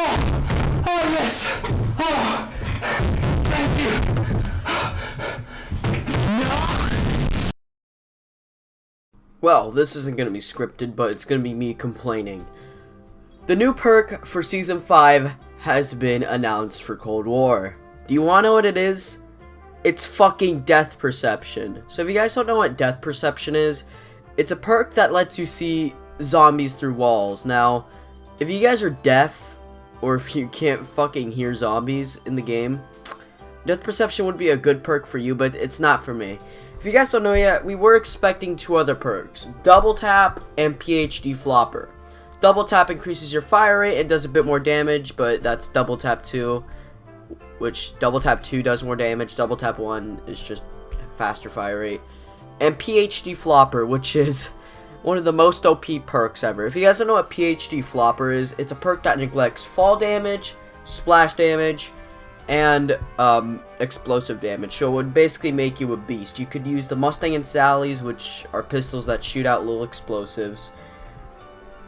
Oh, oh yes. Oh, thank you. Well, this isn't going to be scripted, but it's going to be me complaining. The new perk for Season 5 has been announced for Cold War. Do you want to know what it is? It's fucking Death Perception. So if you guys don't know what Death Perception is, it's a perk that lets you see zombies through walls. Now, if you guys are deaf, or if you can't fucking hear zombies in the game, Death Perception would be a good perk for you, but it's not for me. If you guys don't know yet, we were expecting two other perks, Double Tap and PhD Flopper. Double Tap increases your fire rate and does a bit more damage, but that's Double Tap 2, which Double Tap 2 does more damage, Double Tap 1 is just faster fire rate. And PhD Flopper, which is one of the most OP perks ever. If you guys don't know what PhD Flopper is, it's a perk that neglects fall damage, splash damage, and explosive damage. So it would basically make you a beast. You could use the Mustang and Sally's, which are pistols that shoot out little explosives.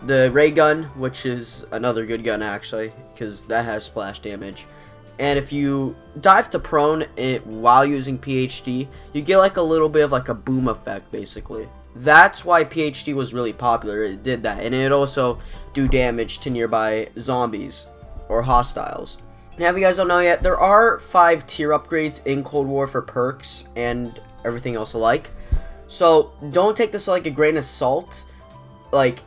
The ray gun, which is another good gun actually, because that has splash damage. And if you dive to prone while using PhD, you get like a little bit of like a boom effect basically. That's why PhD was really popular. It did that, and it also do damage to nearby zombies or hostiles. Now, if you guys don't know yet, there are 5 tier upgrades in Cold War for perks and everything else alike. So don't take this with like a grain of salt. Like,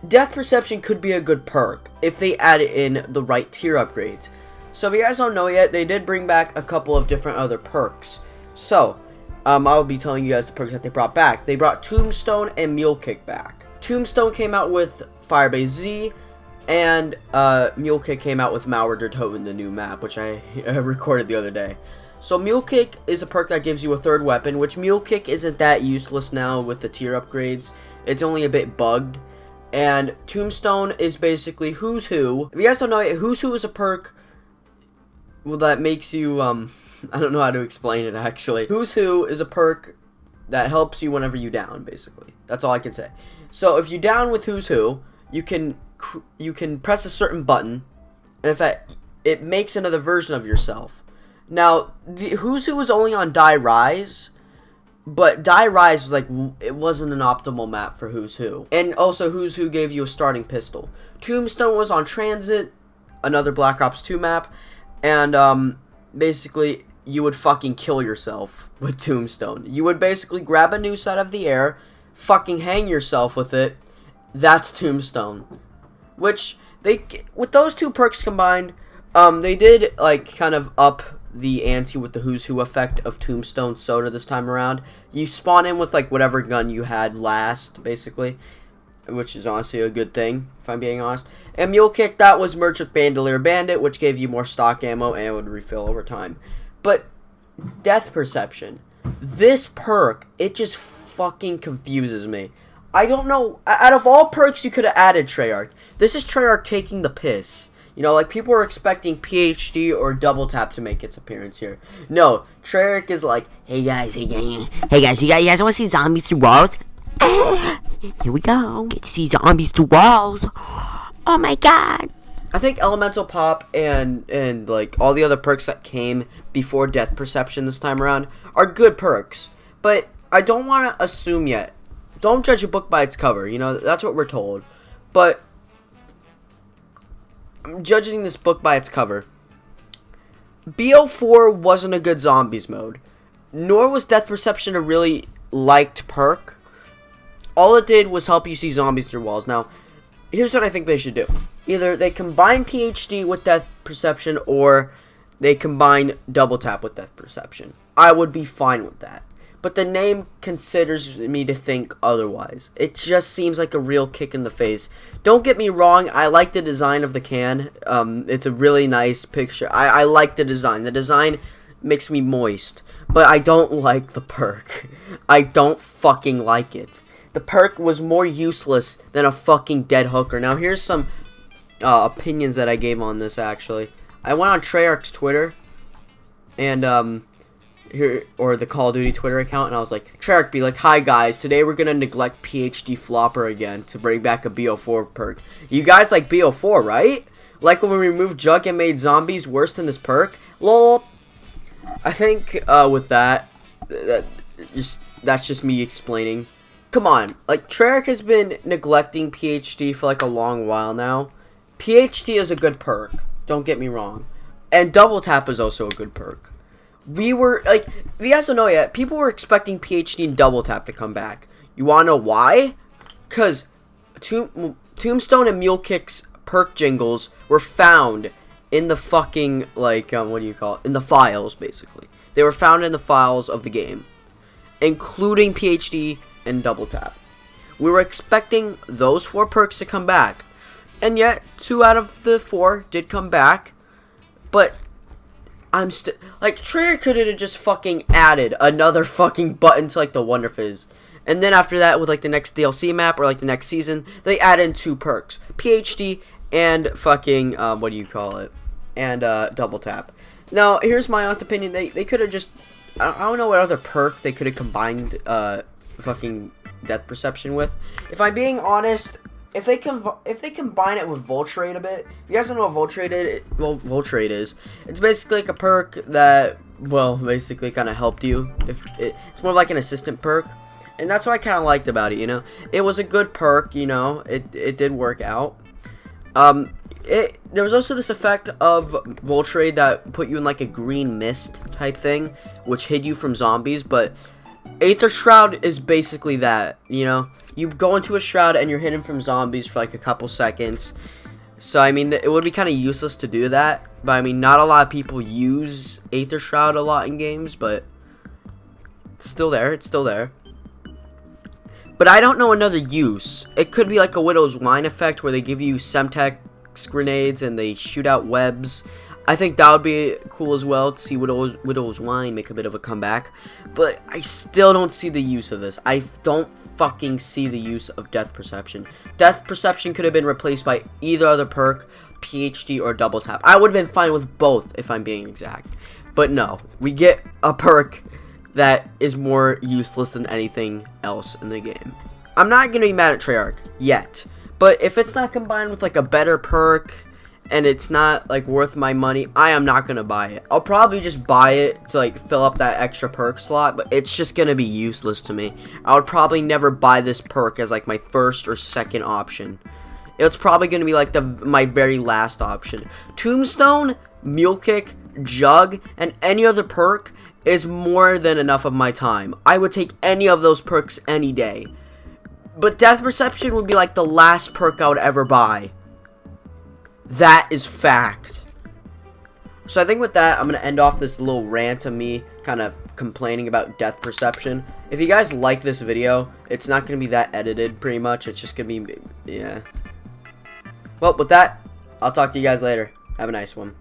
Death Perception could be a good perk if they add it in the right tier upgrades. So if you guys don't know yet, they did bring back a couple of different other perks. So, I'll be telling you guys the perks that they brought back. They brought Tombstone and Mule Kick back. Tombstone came out with Firebase Z, and Mule Kick came out with Mauer der Toten, the new map, which I recorded the other day. So Mule Kick is a perk that gives you a third weapon, which Mule Kick isn't that useless now with the tier upgrades. It's only a bit bugged. And Tombstone is basically Who's Who. If you guys don't know it, Who's Who is a perk that makes you, I don't know how to explain it actually. Who's Who is a perk that helps you whenever you down, basically. That's all I can say. So if you down with Who's Who, you can press a certain button, and in fact, it makes another version of yourself. Now, the Who's Who was only on Die Rise, but Die Rise was like, it wasn't an optimal map for Who's Who. And also, Who's Who gave you a starting pistol. Tombstone was on Transit, another Black Ops 2 map, and basically, you would fucking kill yourself with Tombstone. You would basically grab a noose out of the air, fucking hang yourself with it. That's Tombstone. Which, with those two perks combined, they did, like, kind of up the ante with the Who's Who effect of Tombstone Soda this time around. You spawn in with, like, whatever gun you had last, basically, which is honestly a good thing, if I'm being honest. And Mule Kick, that was merged with Bandolier Bandit, which gave you more stock ammo and would refill over time. But Death Perception, this perk, it just fucking confuses me. I don't know, out of all perks you could have added Treyarch, this is Treyarch taking the piss. You know, like, people were expecting PhD or Double Tap to make its appearance here. No, Treyarch is like, hey guys, you guys want to see zombies through walls? Here we go, get to see zombies through walls. Oh my god. I think Elemental Pop and like all the other perks that came before Death Perception this time around are good perks, but I don't want to assume yet. Don't judge a book by its cover, you know, that's what we're told. But I'm judging this book by its cover. BO4 wasn't a good zombies mode, nor was Death Perception a really liked perk. All it did was help you see zombies through walls. Now, here's what I think they should do. Either they combine PhD with Death Perception, or they combine Double Tap with Death Perception. I would be fine with that. But the name considers me to think otherwise. It just seems like a real kick in the face. Don't get me wrong, I like the design of the can. It's a really nice picture. I like the design. The design makes me moist. But I don't like the perk. I don't fucking like it. The perk was more useless than a fucking dead hooker. Now here's some opinions that I gave on this actually. I went on Treyarch's Twitter and here, or the Call of Duty Twitter account, and I was like, Treyarch be like, hi guys, today we're gonna neglect PhD Flopper again to bring back a BO4 perk. You guys like BO4, right? Like when we removed Jug and made zombies worse than this perk? Lol. I think with that's just me explaining. Come on, like Treyarch has been neglecting PhD for like a long while now. PhD is a good perk, don't get me wrong. And double tap is also a good perk. We were like, if you guys don't know yet, people were expecting PhD and double tap to come back. You wanna know why? Cause Tombstone and Mule Kick's perk jingles were found in the fucking, like, what do you call it? In the files, basically. They were found in the files of the game, including PhD and double tap. We were expecting those 4 perks to come back, and yet 2 out of the 4 did come back. But I'm still like, Treyarch could have just fucking added another fucking button to like the Wonder Fizz. And then after that, with like the next DLC map or like the next season, they add in 2 perks, PhD and fucking what do you call it, and double tap. Now here's my honest opinion: they could have just, I don't know what other perk they could have combined fucking death perception with. If I'm being honest, if they combine it with Voltrade a bit, if you guys don't know what Voltrade is, it's basically like a perk that, well, basically kind of helped you. It's more like an assistant perk. And that's what I kind of liked about it, you know. It was a good perk, you know. It did work out. There was also this effect of Voltrade that put you in like a green mist type thing, which hid you from zombies. But Aether Shroud is basically that, you know. You go into a shroud and you're hidden from zombies for like a couple seconds. So I mean, it would be kind of useless to do that. But I mean, not a lot of people use Aether Shroud a lot in games, but it's still there. It's still there. But I don't know another use. It could be like a Widow's Wine effect where they give you Semtex grenades and they shoot out webs. I think that would be cool as well to see Widow's Wine make a bit of a comeback. But I still don't see the use of this. I don't fucking see the use of Death Perception. Death Perception could have been replaced by either other perk, PhD or double tap. I would have been fine with both if I'm being exact. But no, we get a perk that is more useless than anything else in the game. I'm not going to be mad at Treyarch yet, but if it's not combined with like a better perk and it's not like worth my money, I am not going to buy it. I'll probably just buy it to like fill up that extra perk slot, but it's just going to be useless to me. I would probably never buy this perk as like my first or second option. It's probably going to be like my very last option. Tombstone, Mule Kick, Jug, and any other perk is more than enough of my time. I would take any of those perks any day. But Death Perception would be like the last perk I would ever buy. That is fact. So I think with that, I'm going to end off this little rant of me kind of complaining about Death Perception. If you guys like this video, it's not going to be that edited pretty much. It's just going to be, yeah. Well, with that, I'll talk to you guys later. Have a nice one.